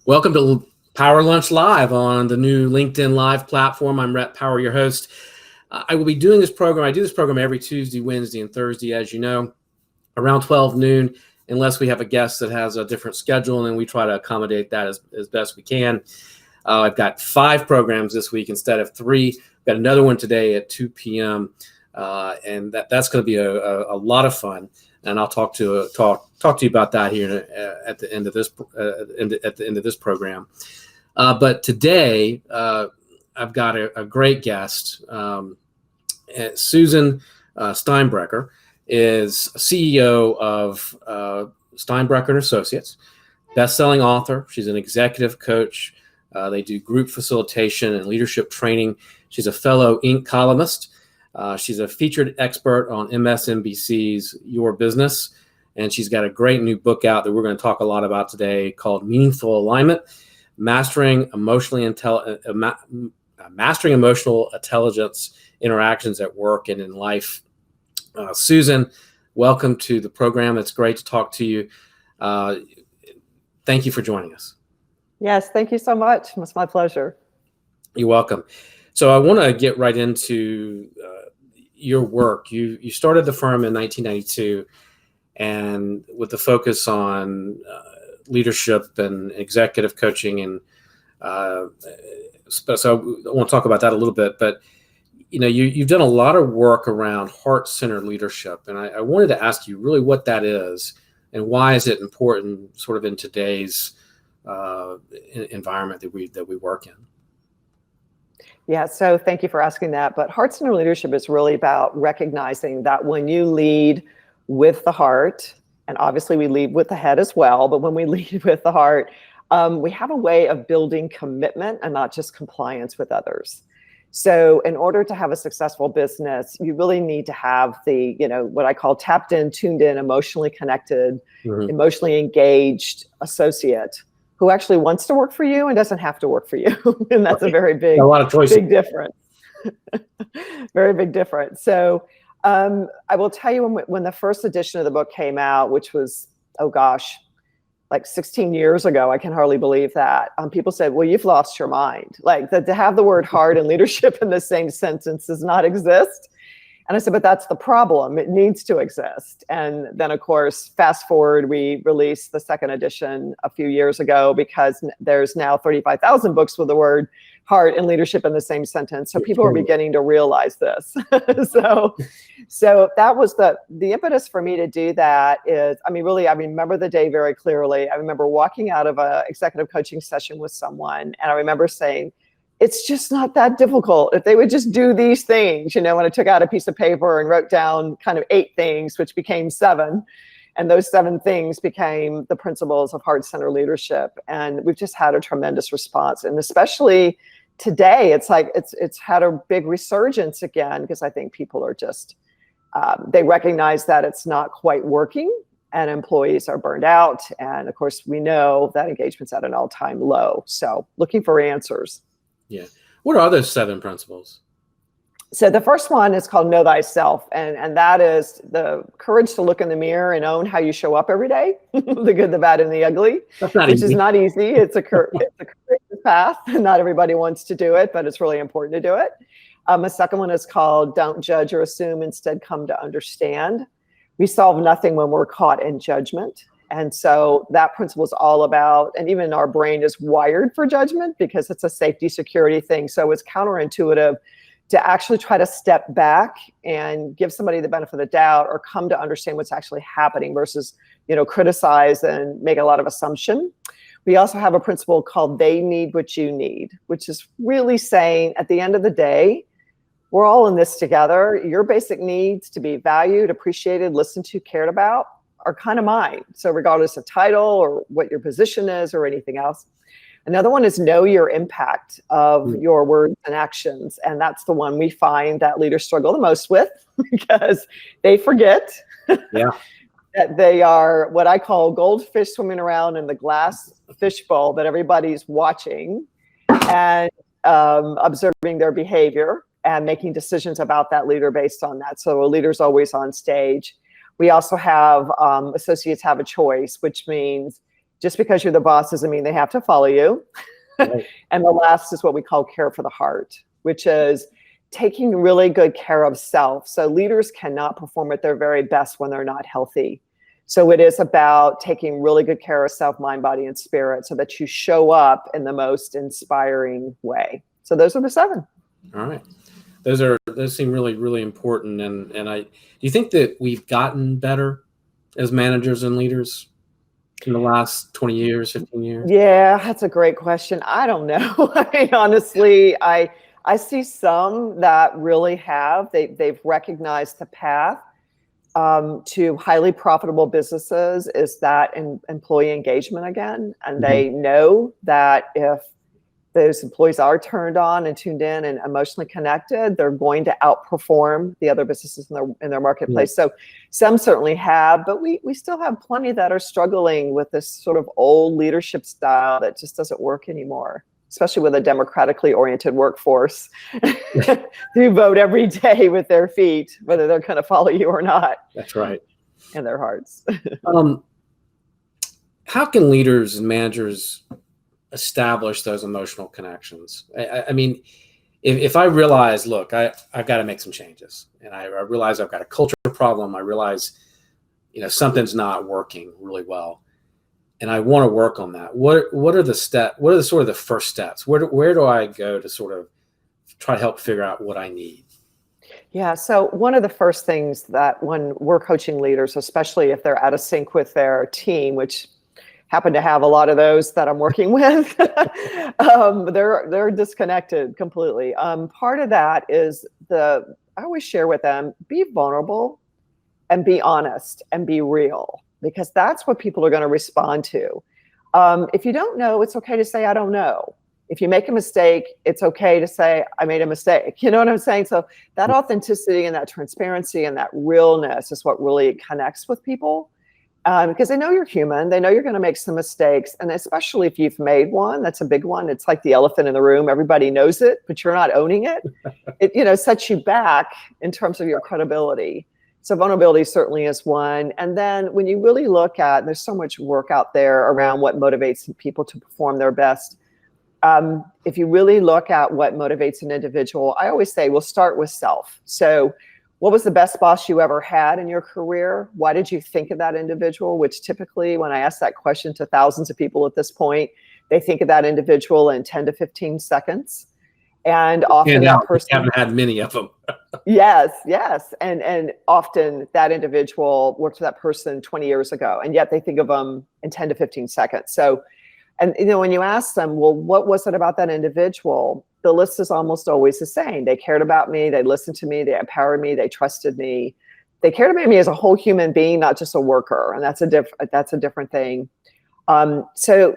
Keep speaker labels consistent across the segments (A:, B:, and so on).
A: Welcome to Power Lunch Live on the new LinkedIn Live platform. I'm Rhett Power, your host. I will be doing this program. I do this program every Tuesday, Wednesday, and Thursday, as you know, around 12 noon, unless we have a guest that has a different schedule, and we try to accommodate that as best we can. I've got 5 programs this week instead of 3. Got another one today at 2 p.m., and that's going to be a lot of fun. And I'll talk to you about that here at the end of this program. But today I've got a great guest. Susan Steinbrecher is CEO of Steinbrecher and Associates, best-selling author. She's an executive coach. They do group facilitation and leadership training. She's a fellow Inc. columnist. She's a featured expert on MSNBC's Your Business, and she's got a great new book out that we're going to talk a lot about today called Meaningful Alignment, Mastering Emotional Intelligence Interactions at Work and in Life. Susan, welcome to the program. It's great to talk to you. Thank you for joining us.
B: Yes, thank you so much. It's my pleasure.
A: You're welcome. So I want to get right into your work. You started the firm in 1992, and with the focus on leadership and executive coaching, and so I want to talk about that a little bit. But you've done a lot of work around heart-centered leadership, and I wanted to ask you really what that is and why is it important, sort of in today's environment that we work in.
B: Yeah, so thank you for asking that. But heart-centered leadership is really about recognizing that when you lead with the heart, and obviously we lead with the head as well, but when we lead with the heart, we have a way of building commitment and not just compliance with others. So in order to have a successful business, you really need to have the, what I call tapped in, tuned in, emotionally connected, emotionally engaged associate who actually wants to work for you and doesn't have to work for you. And that's a very big, big difference. Very big difference. So I will tell you when the first edition of the book came out, which was, like 16 years ago, I can hardly believe that. People said, well, you've lost your mind. Like to have the word heart and leadership in the same sentence does not exist. And I said, but that's the problem. It needs to exist. And then, of course, fast forward, we released the second edition a few years ago because there's now 35,000 books with the word heart and leadership in the same sentence. So people are beginning to realize this. So that was the impetus for me to do that is, I remember the day very clearly. I remember walking out of an executive coaching session with someone, and I remember saying, it's just not that difficult. If they would just do these things, when I took out a piece of paper and wrote down kind of 8 things, which became 7, and those 7 things became the principles of heart-centered leadership. And we've just had a tremendous response. And especially today, it's like, it's had a big resurgence again, because I think people are just, they recognize that it's not quite working and employees are burned out. And of course, we know that engagement's at an all-time low. So looking for answers.
A: Yeah. What are those 7 principles?
B: So the first one is called Know Thyself. And that is the courage to look in the mirror and own how you show up every day, the good, the bad, and the ugly. That's not easy. Which is not easy. It's a courageous path. Not everybody wants to do it, but it's really important to do it. The second one is called Don't Judge or Assume, Instead Come to Understand. We solve nothing when we're caught in judgment. And so that principle is all about, and even our brain is wired for judgment because it's a safety security thing. So it's counterintuitive to actually try to step back and give somebody the benefit of the doubt or come to understand what's actually happening versus, criticize and make a lot of assumption. We also have a principle called They Need What You Need, which is really saying at the end of the day, we're all in this together. Your basic needs to be valued, appreciated, listened to, cared about are kind of mine. So regardless of title or what your position is or anything else. Another one is know your impact of your words and actions. And that's the one we find that leaders struggle the most with because they forget that they are what I call goldfish swimming around in the glass fishbowl that everybody's watching and observing their behavior and making decisions about that leader based on that. So a leader's always on stage. We also have associates have a choice, which means Just because you're the boss doesn't mean they have to follow you.
A: Right.
B: And the last is what we call care for the heart, which is taking really good care of self. So leaders cannot perform at their very best when they're not healthy. So it is about taking really good care of self, mind, body, and spirit so that you show up in the most inspiring way. So those are the 7.
A: All right. Those seem really, really important. And do you think that we've gotten better as managers and leaders in the last 20 years, 15 years?
B: Yeah, that's a great question. I don't know. I mean, honestly, I see some that really have. They've recognized the path to highly profitable businesses is that employee engagement again. And they know that if those employees are turned on and tuned in and emotionally connected, they're going to outperform the other businesses in their marketplace. So some certainly have, but we still have plenty that are struggling with this sort of old leadership style that just doesn't work anymore, especially with a democratically oriented workforce who vote every day with their feet, whether they're going to follow you or not.
A: That's right.
B: And their hearts.
A: How can leaders and managers establish those emotional connections? I mean, if I realize, look, I've got to make some changes, and I realize I've got a culture problem, I realize, something's not working really well, and I want to work on that. What are the steps? What are the sort of the first steps? Where do I go to sort of try to help figure out what I need?
B: Yeah. So one of the first things that when we're coaching leaders, especially if they're out of sync with their team, which happen to have a lot of those that I'm working with, they're disconnected completely. Part of that is I always share with them, be vulnerable and be honest and be real, because that's what people are going to respond to. If you don't know, it's okay to say, I don't know. If you make a mistake, it's okay to say, I made a mistake. You know what I'm saying? So that authenticity and that transparency and that realness is what really connects with people. Because they know you're human. They know you're going to make some mistakes. And especially if you've made one, that's a big one. It's like the elephant in the room. Everybody knows it, but you're not owning it. It sets you back in terms of your credibility. So vulnerability certainly is one. And then when you really look at, there's so much work out there around what motivates people to perform their best. If you really look at what motivates an individual, I always say, we'll start with self. So what was the best boss you ever had in your career? Why did you think of that individual? Which typically, when I ask that question to thousands of people at this point, they think of that individual in 10 to 15 seconds. And often that person
A: haven't had many of them.
B: Yes. And often that individual worked with that person 20 years ago, and yet they think of them in 10 to 15 seconds. So, and when you ask them, well, what was it about that individual? The list is almost always the same. They cared about me. They listened to me. They empowered me. They trusted me. They cared about me as a whole human being, not just a worker. And that's a different thing. So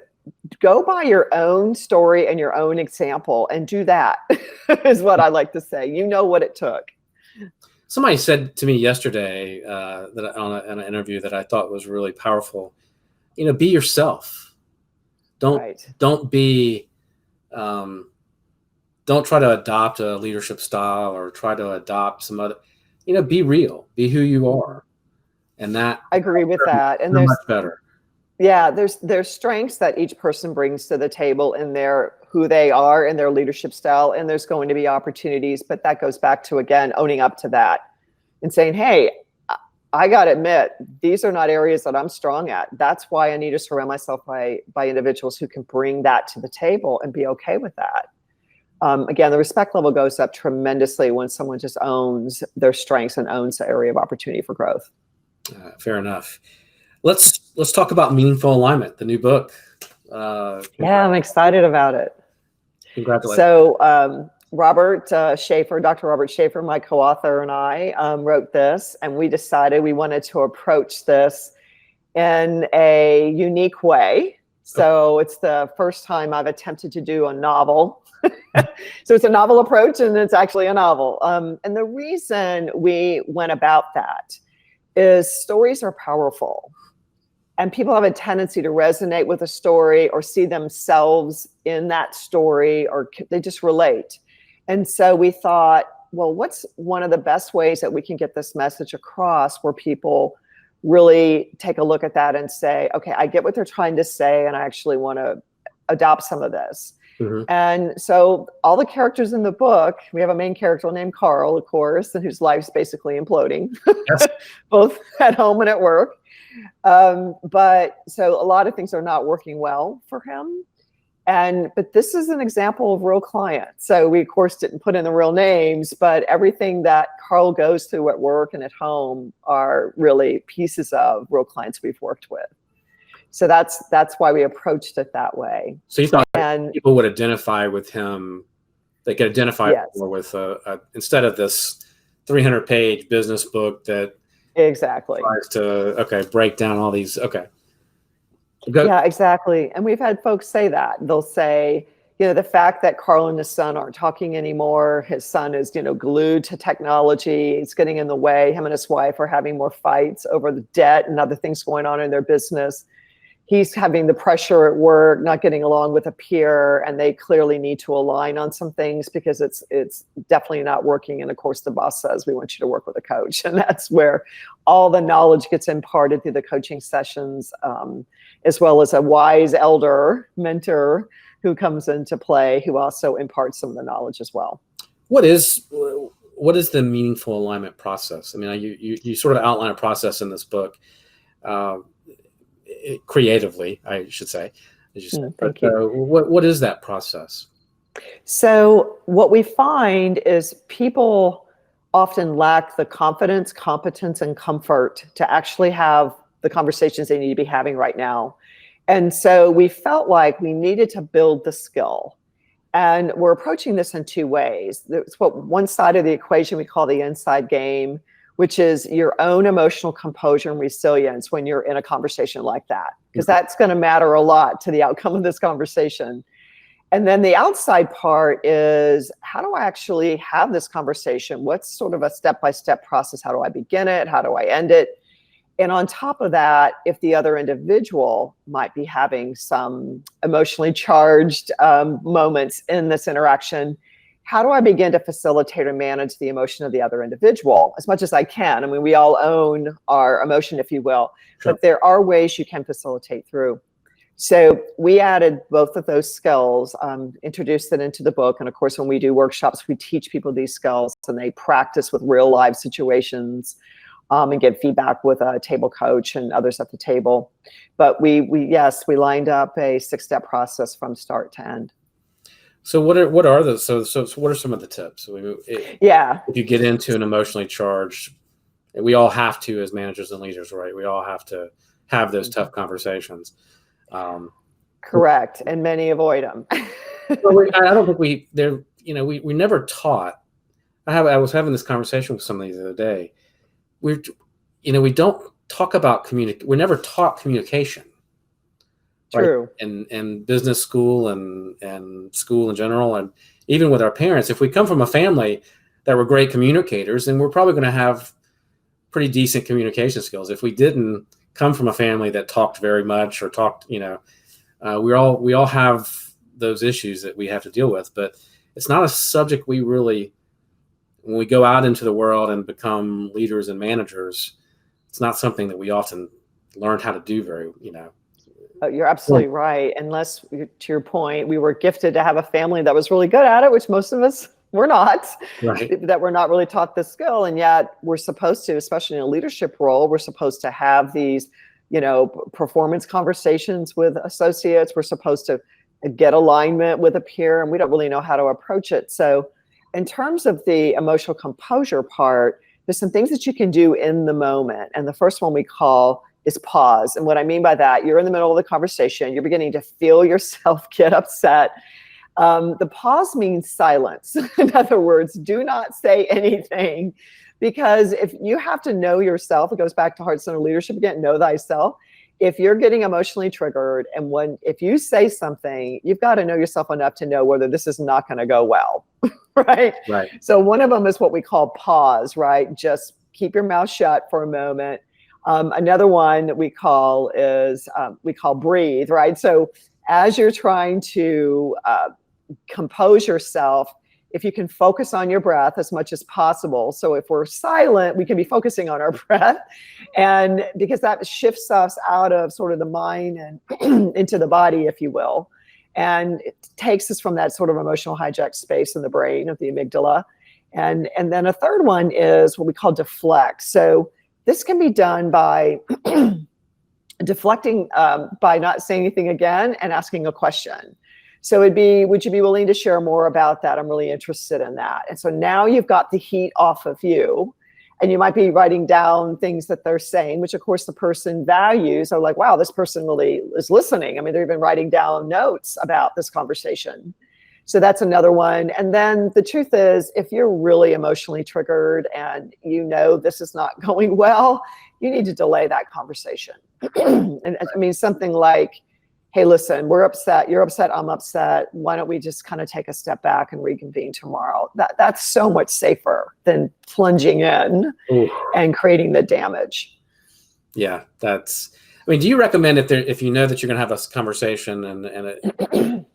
B: go by your own story and your own example and do that is what I like to say. You know what it took.
A: Somebody said to me yesterday that on an interview that I thought was really powerful. Be yourself. Don't be. Don't try to adopt a leadership style or try to adopt some other. Be real. Be who you are, and that
B: I agree with that. And
A: there's much better.
B: Yeah, there's strengths that each person brings to the table in who they are in their leadership style, and there's going to be opportunities, but that goes back to, again, owning up to that and saying, hey, I got to admit, these are not areas that I'm strong at. That's why I need to surround myself by individuals who can bring that to the table and be okay with that. Again, the respect level goes up tremendously when someone just owns their strengths and owns the area of opportunity for growth.
A: Fair enough. Let's talk about Meaningful Alignment, the new book.
B: Yeah, I'm excited about it.
A: Congratulations.
B: So Dr. Robert Schaefer, my co-author, and I wrote this, and we decided we wanted to approach this in a unique way. So it's the first time I've attempted to do a novel. So it's a novel approach, and it's actually a novel. And the reason we went about that is stories are powerful. And people have a tendency to resonate with a story or see themselves in that story, or they just relate. And so we thought, well, what's one of the best ways that we can get this message across where people really take a look at that and say, okay, I get what they're trying to say, and I actually want to adopt some of this.
A: Mm-hmm.
B: And so all the characters in the book, we have a main character named Carl, of course, and whose life's basically imploding,
A: Yes.
B: both at home and at work. But so a lot of things are not working well for him. But this is an example of real clients. So we, of course, didn't put in the real names, but everything that Carl goes through at work and at home are really pieces of real clients we've worked with. So that's why we approached it that way.
A: So you thought people would identify with him, they could identify more with instead of this 300-page business book that
B: exactly
A: tries to break down all these.
B: Yeah, exactly. And we've had folks say that. They'll say, the fact that Carl and his son aren't talking anymore, his son is, glued to technology, it's getting in the way. Him and his wife are having more fights over the debt and other things going on in their business. He's having the pressure at work, not getting along with a peer, and they clearly need to align on some things because it's definitely not working. And of course, the boss says, we want you to work with a coach. And that's where all the knowledge gets imparted through the coaching sessions, as well as a wise elder mentor who comes into play, who also imparts some of the knowledge as well.
A: What is the meaningful alignment process? I mean, you sort of outline a process in this book. Creatively, I should say.
B: Thank you.
A: What is that process?
B: So what we find is people often lack the confidence, competence, and comfort to actually have the conversations they need to be having right now. And so we felt like we needed to build the skill. And we're approaching this in two ways. There's one side of the equation we call the inside game, which is your own emotional composure and resilience when you're in a conversation like that, because that's going to matter a lot to the outcome of this conversation. And then the outside part is, how do I actually have this conversation? What's sort of a step-by-step process? How do I begin it? How do I end it? And on top of that, if the other individual might be having some emotionally charged moments in this interaction, how do I begin to facilitate or manage the emotion of the other individual as much as I can? I mean, we all own our emotion, if you will,
A: Sure.
B: But there are ways you can facilitate through. So we added both of those skills, introduced it into the book. And of course, when we do workshops, we teach people these skills and they practice with real live situations and get feedback with a table coach and others at the table. But we lined up a 6-step process from start to end.
A: So what are those? So what are some of the tips? If you get into an emotionally charged, we all have to, as managers and leaders, right? We all have to have those tough conversations.
B: Correct, and many avoid them.
A: Well, I don't think we never taught. I was having this conversation with somebody the other day. We don't talk about we're never taught communication.
B: True.
A: Right? And business school and school in general, and even with our parents, if we come from a family that were great communicators, then we're probably going to have pretty decent communication skills. If we didn't come from a family that talked very much or talked, we all have those issues that we have to deal with. But it's not a subject we really, when we go out into the world and become leaders and managers, it's not something that we often learn how to do very.
B: You're absolutely right. Unless, to your point, we were gifted to have a family that was really good at it, which most of us were not,
A: right.
B: That we're not really taught this skill. And yet we're supposed to, especially in a leadership role, we're supposed to have these, performance conversations with associates. We're supposed to get alignment with a peer, and we don't really know how to approach it. So in terms of the emotional composure part, there's some things that you can do in the moment. And the first one we call is pause. And what I mean by that, you're in the middle of the conversation, you're beginning to feel yourself get upset. The pause means silence. In other words, do not say anything, because if you have to know yourself, it goes back to HeartCentered Leadership again, know thyself. If you're getting emotionally triggered, and if you say something, you've got to know yourself enough to know whether this is not going to go well, right?
A: Right.
B: So one of them is what we call pause, right? Just keep your mouth shut for a moment. Another one that we call breathe, right? So as you're trying to compose yourself, if you can focus on your breath as much as possible. So if we're silent, we can be focusing on our breath. And because that shifts us out of sort of the mind and into the body, if you will. And it takes us from that sort of emotional hijack space in the brain of the amygdala. And then a third one is what we call deflect. So this can be done by deflecting, by not saying anything again and asking a question. So it'd be, would you be willing to share more about that? I'm really interested in that. And so now you've got the heat off of you, and you might be writing down things that they're saying, which of course the person values. Are like, wow, this person really is listening. I mean, they're even writing down notes about this conversation. So that's another one. And then the truth is, if you're really emotionally triggered and you know this is not going well, you need to delay that conversation. And I mean, something like, hey, listen, we're upset. You're upset. I'm upset. Why don't we just kind of take a step back and reconvene tomorrow? That's so much safer than plunging in and creating the damage.
A: Yeah, I mean, do you recommend if you know that you're going to have a conversation and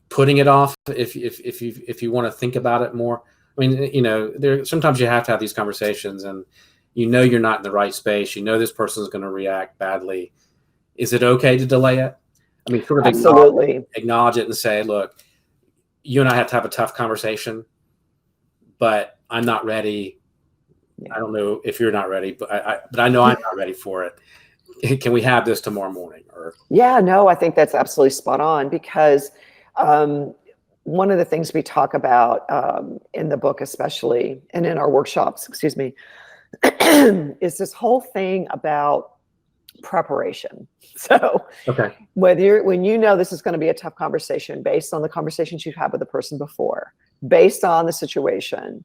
A: putting it off if you want to think about it more? I mean, sometimes you have to have these conversations and you're not in the right space. This person is going to react badly. Is it okay to delay it? I mean, sort of
B: absolutely
A: acknowledge it and say, look, you and I have to have a tough conversation, but I'm not ready. I don't know if you're not ready, but I know I'm not ready for it. Can we have this tomorrow morning?
B: Yeah, no, I think that's absolutely spot on, because one of the things we talk about in the book, especially, and in our workshops, excuse me, is this whole thing about preparation. So when you know this is going to be a tough conversation based on the conversations you've had with the person before, based on the situation,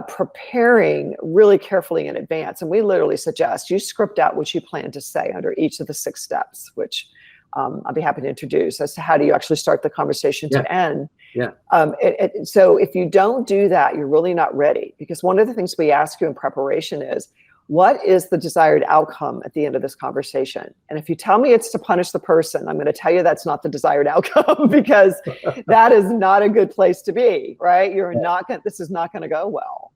B: preparing really carefully in advance. And we literally suggest you script out what you plan to say under each of the 6 steps, which I'll be happy to introduce as to how do you actually start the conversation to end.
A: Yeah.
B: So if you don't do that, you're really not ready, because one of the things we ask you in preparation is, what is the desired outcome at the end of this conversation? And if you tell me it's to punish the person, I'm going to tell you that's not the desired outcome, because that is not a good place to be, right? This is not going to go well.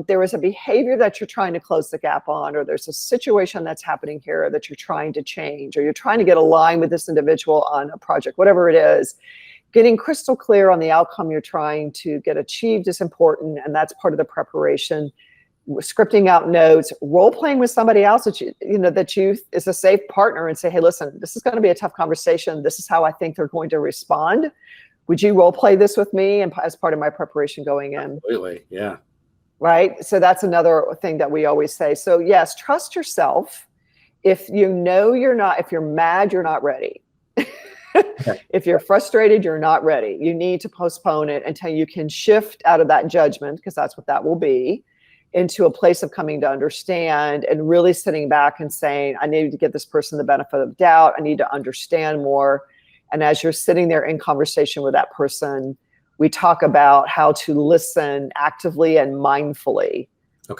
B: There is a behavior that you're trying to close the gap on, or there's a situation that's happening here that you're trying to change, or you're trying to get aligned with this individual on a project, whatever it is. Getting crystal clear on the outcome you're trying to get achieved is important, and that's part of the preparation. Scripting out notes, role playing with somebody else that you is a safe partner, and say, hey, listen, this is going to be a tough conversation. This is how I think they're going to respond. Would you role play this with me and as part of my preparation going in?
A: Absolutely, yeah. Right.
B: So that's another thing that we always say. So yes, trust yourself. If you're mad, you're not ready. If you're frustrated, you're not ready. You need to postpone it until you can shift out of that judgment, because that's what that will be, into a place of coming to understand and really sitting back and saying, I need to give this person the benefit of doubt. I need to understand more. And as you're sitting there in conversation with that person, we talk about how to listen actively and mindfully.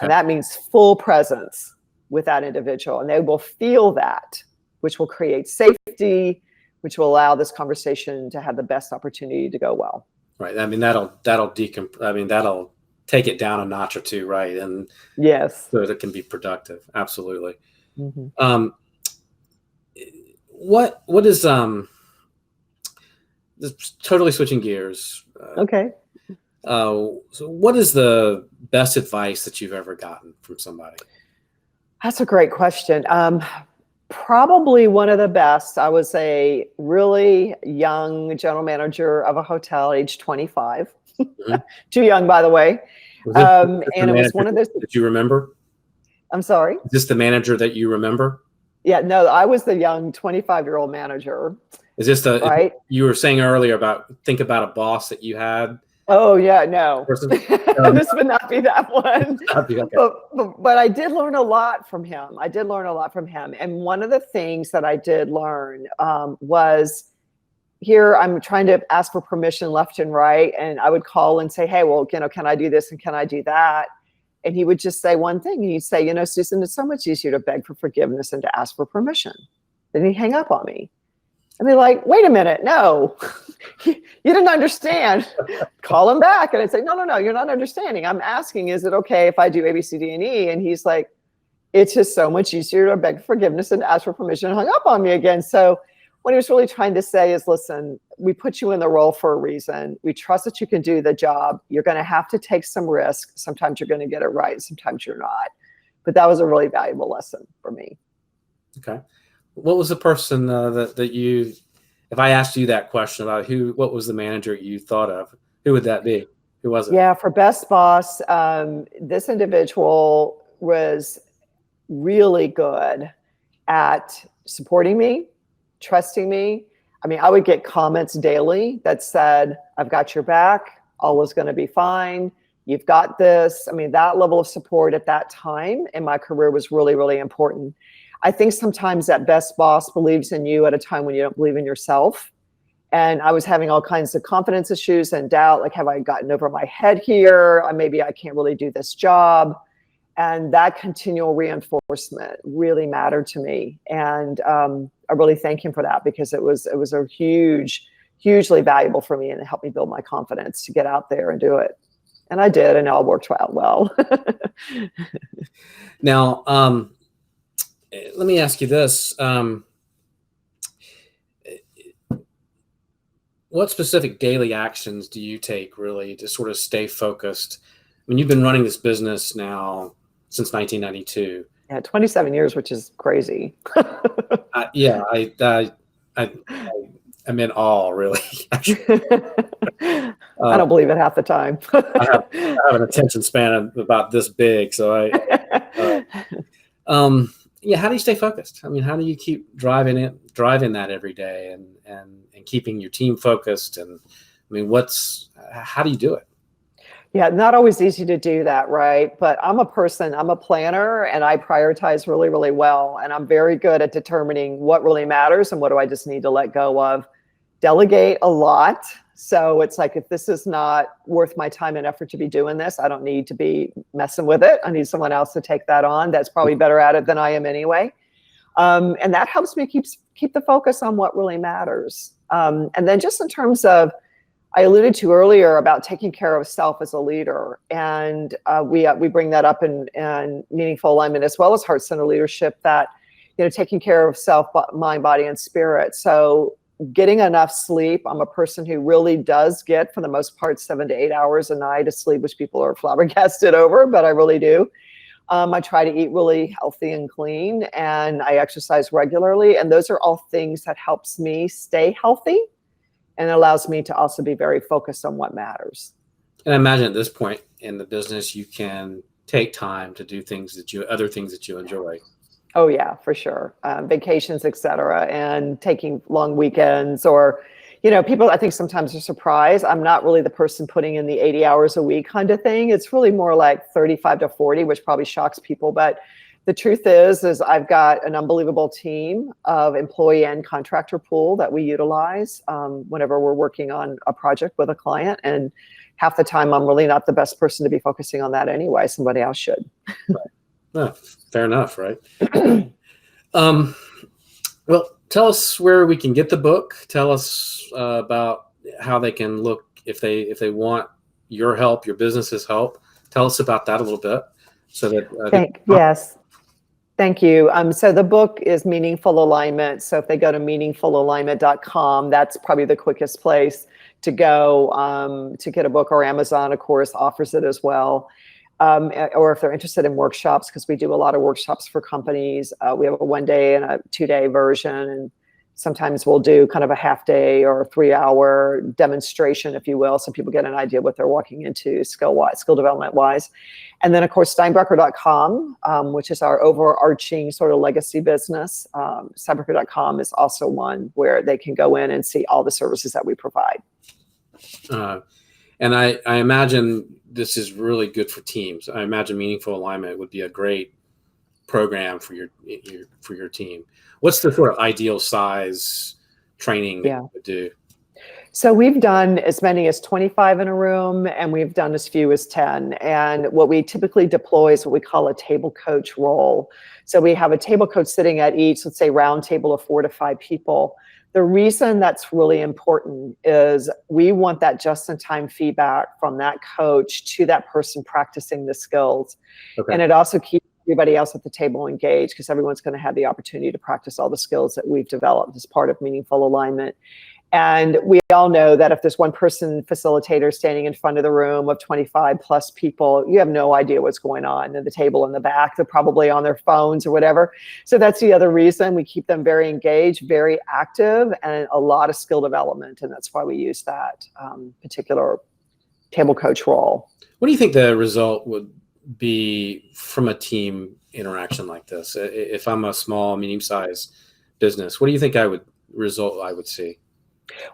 B: And that means full presence with that individual. And they will feel that, which will create safety, which will allow this conversation to have the best opportunity to go well.
A: Right. I mean, that'll take it down a notch or two, right? And
B: yes,
A: so that it can be productive. Absolutely.
B: Mm-hmm.
A: What is totally switching gears? So what is the best advice that you've ever gotten from somebody?
B: That's a great question. Probably one of the best. I was a really young general manager of a hotel, age 25. Mm-hmm. Too young, by the way. And it was one of those
A: that you remember.
B: I'm sorry.
A: Is this the manager that you remember?
B: Yeah, no, I was the young 25-year-old manager.
A: Is this
B: right?
A: You were saying earlier think about a boss that you had?
B: Oh yeah, no. This would not be that one.
A: Okay.
B: But I did learn a lot from him. And one of the things that I did learn was, here I'm trying to ask for permission left and right. And I would call and say, hey, well, can I do this and can I do that? And he would just say one thing. He'd say, Susan, it's so much easier to beg for forgiveness than to ask for permission. Then he'd hang up on me. I'd be like, wait a minute, no. you didn't understand. Call him back. And I'd say, no, you're not understanding. I'm asking, is it okay if I do A, B, C, D, and E? And he's like, it's just so much easier to beg forgiveness and ask for permission, and hung up on me again. So what he was really trying to say is, listen, we put you in the role for a reason. We trust that you can do the job. You're going to have to take some risk. Sometimes you're going to get it right. Sometimes you're not. But that was a really valuable lesson for me.
A: Okay. What was the person that you, if I asked you that question about what was the manager you thought of, who would that be? Who was it?
B: Yeah, for best boss, this individual was really good at supporting me, trusting me. I mean, I would get comments daily that said, I've got your back, all is going to be fine, you've got this. I mean, that level of support at that time in my career was really, really important. I think sometimes that best boss believes in you at a time when you don't believe in yourself. And I was having all kinds of confidence issues and doubt, like, have I gotten over my head here? Or maybe I can't really do this job. And that continual reinforcement really mattered to me. And I really thank him for that, because it was a hugely valuable for me, and it helped me build my confidence to get out there and do it. And I did, and it all worked out well.
A: Now, let me ask you this. What specific daily actions do you take really to sort of stay focused? I mean, you've been running this business now since 1992.
B: Yeah, 27 years, which is crazy.
A: Yeah, I'm in awe, really.
B: I don't believe it half the time.
A: I have an attention span of about this big, so yeah. How do you stay focused? I mean, how do you keep driving that every day, and keeping your team focused? And I mean, how do you do it?
B: Yeah, not always easy to do that, right? But I'm a planner, and I prioritize really, really well. And I'm very good at determining what really matters and what do I just need to let go of. Delegate a lot. So it's like, if this is not worth my time and effort to be doing this, I don't need to be messing with it. I need someone else to take that on that's probably better at it than I am anyway. And that helps me keep the focus on what really matters. And then just in terms of, I alluded to earlier about taking care of self as a leader. And we bring that up in Meaningful Alignment, as well as HeartCentered Leadership, that, taking care of self, mind, body, and spirit. So getting enough sleep. I'm a person who really does get, for the most part, 7 to 8 hours a night of sleep, which people are flabbergasted over, but I really do. I try to eat really healthy and clean, and I exercise regularly. And those are all things that helps me stay healthy, and allows me to also be very focused on what matters.
A: And I imagine at this point in the business, you can take time to do other things that you enjoy.
B: Oh yeah, for sure. Vacations, et cetera, and taking long weekends, or, people I think sometimes are surprised. I'm not really the person putting in the 80 hours a week kind of thing. It's really more like 35 to 40, which probably shocks people. But the truth is I've got an unbelievable team of employee and contractor pool that we utilize whenever we're working on a project with a client. And half the time, I'm really not the best person to be focusing on that anyway. Somebody else should.
A: Right. No, fair enough, right? Well, tell us where we can get the book. Tell us about how they can look if they want your help, your business's help. Tell us about that a little bit, so that
B: yes. Thank you. So the book is Meaningful Alignment. So if they go to meaningfulalignment.com, that's probably the quickest place to go to get a book, or Amazon, of course, offers it as well. Or if they're interested in workshops, because we do a lot of workshops for companies. We have a 1-day and a 2-day version, and sometimes we'll do kind of a half-day or a 3-hour demonstration, if you will, so people get an idea what they're walking into skill development-wise. And then, of course, Steinbrecher.com, which is our overarching sort of legacy business. Steinbrecher.com is also one where they can go in and see all the services that we provide.
A: And I imagine this is really good for teams. I imagine Meaningful Alignment would be a great program for your team. What's the sort of ideal size training that you would do?
B: So we've done as many as 25 in a room, and we've done as few as 10. And what we typically deploy is what we call a table coach role. So we have a table coach sitting at each, let's say, round table of 4 to 5 people. The reason that's really important is we want that just-in-time feedback from that coach to that person practicing the skills.
A: Okay.
B: And it also keeps everybody else at the table engaged, because everyone's going to have the opportunity to practice all the skills that we've developed as part of meaningful alignment. And we all know that if there's one person facilitator standing in front of the room of 25 plus people, you have no idea what's going on at the table in the back. They're probably on their phones or whatever. So that's the other reason we keep them very engaged, very active, and a lot of skill development. And that's why we use that particular table coach role.
A: What do you think the result would be from a team interaction like this? If I'm a small, medium-sized business, what do you think I would see?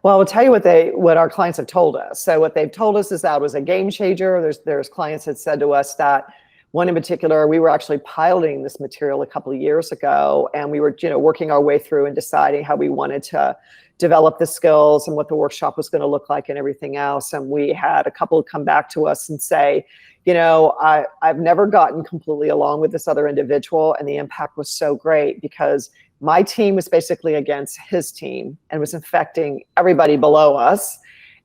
B: Well, I'll tell you what our clients have told us. So what they've told us is that it was a game changer. There's clients that said to us that, one in particular, we were actually piloting this material a couple of years ago, and we were, working our way through and deciding how we wanted to develop the skills and what the workshop was going to look like and everything else. And we had a couple come back to us and say, I've never gotten completely along with this other individual, and the impact was so great because my team was basically against his team and was infecting everybody below us.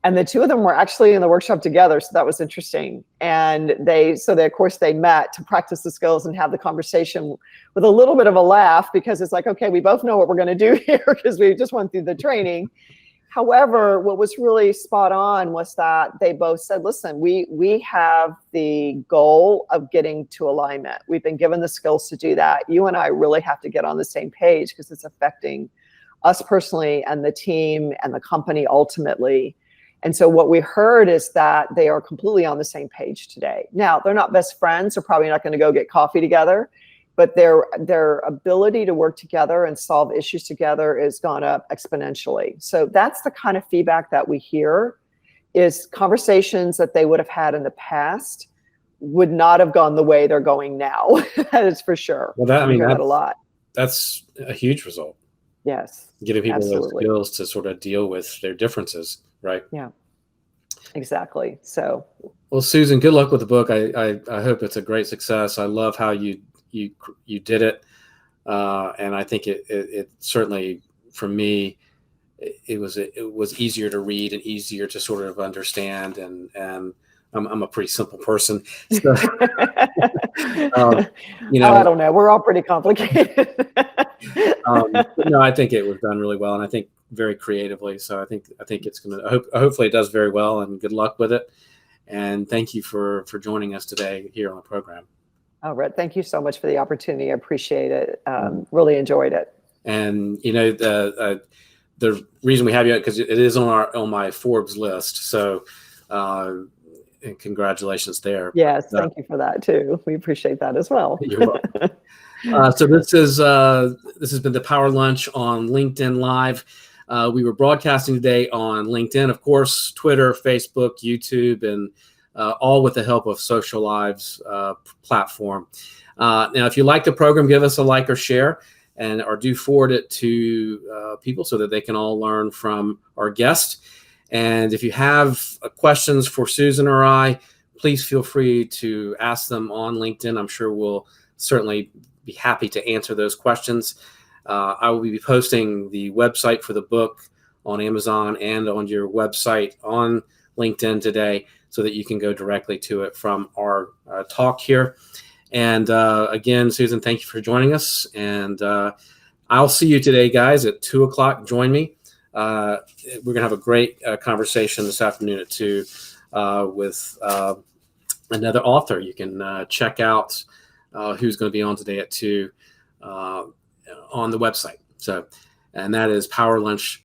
B: And the two of them were actually in the workshop together. So that was interesting. And of course they met to practice the skills and have the conversation with a little bit of a laugh, because it's like, okay, we both know what we're going to do here because we just went through the training. However, what was really spot on was that they both said, listen, we have the goal of getting to alignment. We've been given the skills to do that. You and I really have to get on the same page because it's affecting us personally and the team and the company ultimately. And so what we heard is that they are completely on the same page today. Now, they're not best friends. They're probably not going to go get coffee together. But their ability to work together and solve issues together has gone up exponentially. So that's the kind of feedback that we hear, is conversations that they would have had in the past would not have gone the way they're going now. That is for sure.
A: Well, that a lot. That's a huge result.
B: Yes.
A: Giving people those skills to sort of deal with their differences, right?
B: Yeah. Exactly. So.
A: Well, Susan, good luck with the book. I hope it's a great success. I love how you did it, and I think it certainly, for me, it was easier to read and easier to sort of understand, and I'm a pretty simple person, so
B: I don't know, we're all pretty complicated.
A: No, I think it was done really well, and I think very creatively. So I think it's gonna. Hopefully it does very well, and good luck with it. And thank you for joining us today here on the program.
B: Oh, Rhett, thank you so much for the opportunity. I appreciate it. Really enjoyed it.
A: And the reason we have you, because it is on my Forbes list. So, and congratulations there.
B: Yes, thank you for that too. We appreciate that as well.
A: You're welcome. So this has been the Power Lunch on LinkedIn Live. We were broadcasting today on LinkedIn, of course, Twitter, Facebook, YouTube, and all with the help of Social Live's platform. Now, if you like the program, give us a like or share, or do forward it to people so that they can all learn from our guest. And if you have questions for Susan or I, please feel free to ask them on LinkedIn. I'm sure we'll certainly be happy to answer those questions. I will be posting the website for the book on Amazon and on your website on LinkedIn today, so that you can go directly to it from our talk here. And again, Susan, thank you for joining us. And I'll see you today, guys, at 2:00. Join me. We're going to have a great conversation this afternoon at 2 with another author. You can check out who's going to be on today at 2 on the website. So, and that is Power Lunch